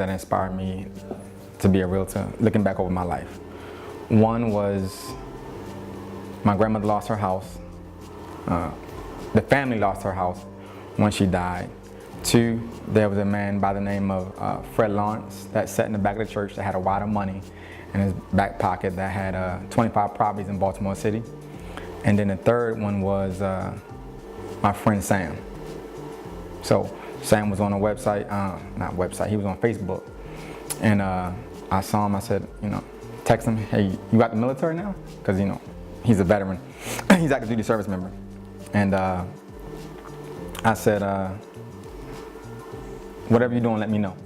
that inspired me to be a realtor, looking back over my life. One was my grandmother lost her house. The family lost her house when she died. Two, there was a man by the name of Fred Lawrence that sat in the back of the church that had a wad of money in his back pocket that had 25 properties in Baltimore City. And then the third one was my friend Sam. So Sam was on a website, not website, he was on Facebook. And I saw him, I said, text him, hey, you got the military now? Because, he's a veteran. He's active duty service member. And I said, whatever you're doing, let me know.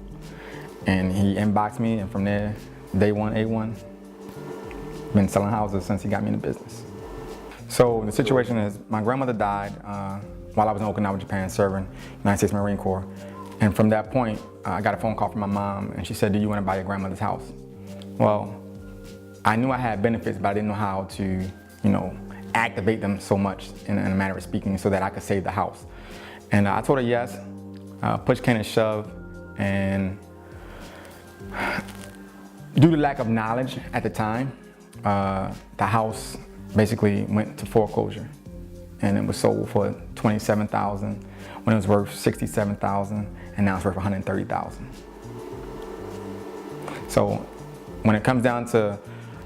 And he inboxed me, and from there, day one, A1, been selling houses since he got me in the business. So the situation is, my grandmother died while I was in Okinawa, Japan, serving United States Marine Corps. And from that point, I got a phone call from my mom, and she said, do you want to buy your grandmother's house? Well, I knew I had benefits, but I didn't know how to, activate them so much in a manner of speaking so that I could save the house. And I told her yes, push came to shove, and due to lack of knowledge at the time, the house basically went to foreclosure, and it was sold for $27,000 when it was worth $67,000, and now it's worth $130,000. So when it comes down to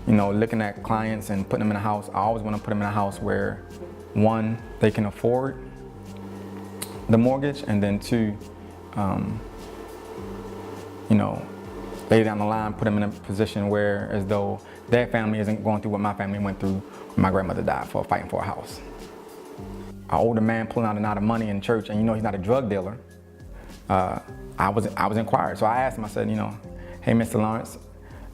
looking at clients and putting them in a house, I always want to put them in a house where, one, they can afford the mortgage, and then two, later down the line, put them in a position where as though their family isn't going through what my family went through when my grandmother died for fighting for a house. An older man pulling out a lot of money in church, and he's not a drug dealer. I was inquired, so I asked him, I said, hey, Mr. Lawrence,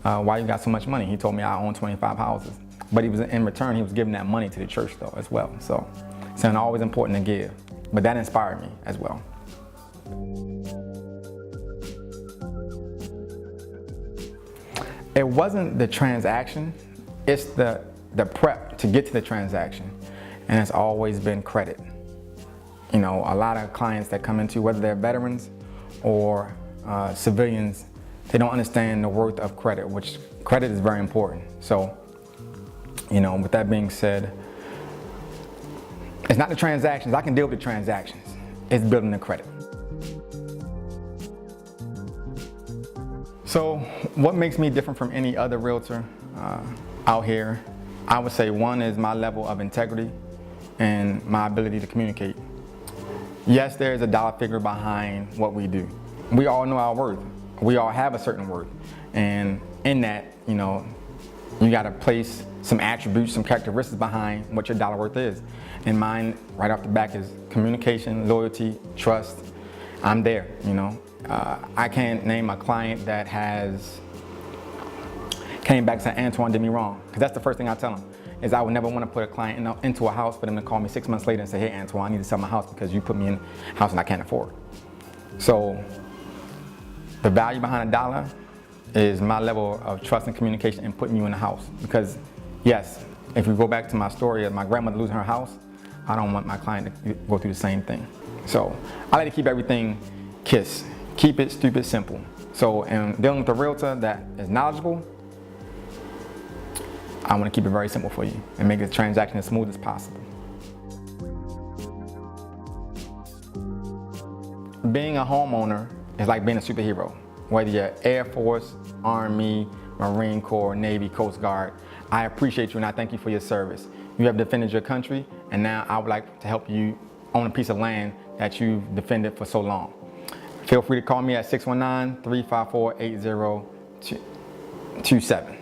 why you got so much money? He told me I own 25 houses. But in return, he was giving that money to the church though as well. So it's always important to give. But that inspired me as well. It wasn't the transaction, it's the prep to get to the transaction. And it's always been credit. A lot of clients that come into, whether they're veterans or civilians, they don't understand the worth of credit, which credit is very important. So, with that being said, it's not the transactions. I can deal with the transactions. It's building the credit. So what makes me different from any other realtor out here? I would say one is my level of integrity and my ability to communicate. Yes, there is a dollar figure behind what we do. We all know our worth. We all have a certain worth. And in that, you gotta place some attributes, some characteristics behind what your dollar worth is. And mine, right off the back, is communication, loyalty, trust. I'm there, I can't name a client that has came back and said, Antoine did me wrong. Because that's the first thing I tell them, is I would never want to put a client into a house for them to call me 6 months later and say, hey, Antoine, I need to sell my house because you put me in a house and I can't afford. So the value behind a dollar is my level of trust and communication and putting you in a house. Because yes, if we go back to my story of my grandmother losing her house, I don't want my client to go through the same thing. So I like to keep everything KISS. Keep it stupid simple. So in dealing with a realtor that is knowledgeable, I want to keep it very simple for you and make the transaction as smooth as possible. Being a homeowner is like being a superhero. Whether you're Air Force, Army, Marine Corps, Navy, Coast Guard, I appreciate you and I thank you for your service. You have defended your country, and now I would like to help you own a piece of land that you've defended for so long. Feel free to call me at 619-354-8027.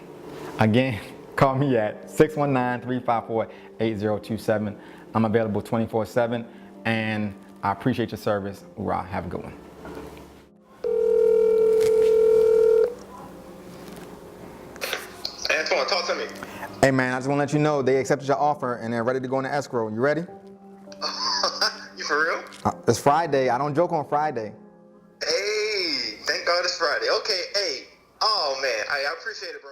Again, call me at 619-354-8027. I'm available 24/7, and I appreciate your service. Hoorah, have a good one. Antoine, talk to me. Hey man, I just want to let you know they accepted your offer and they're ready to go into escrow. You ready? You for real? It's Friday. I don't joke on Friday. Hey, thank God it's Friday. Okay, hey. Oh man, I appreciate it, bro.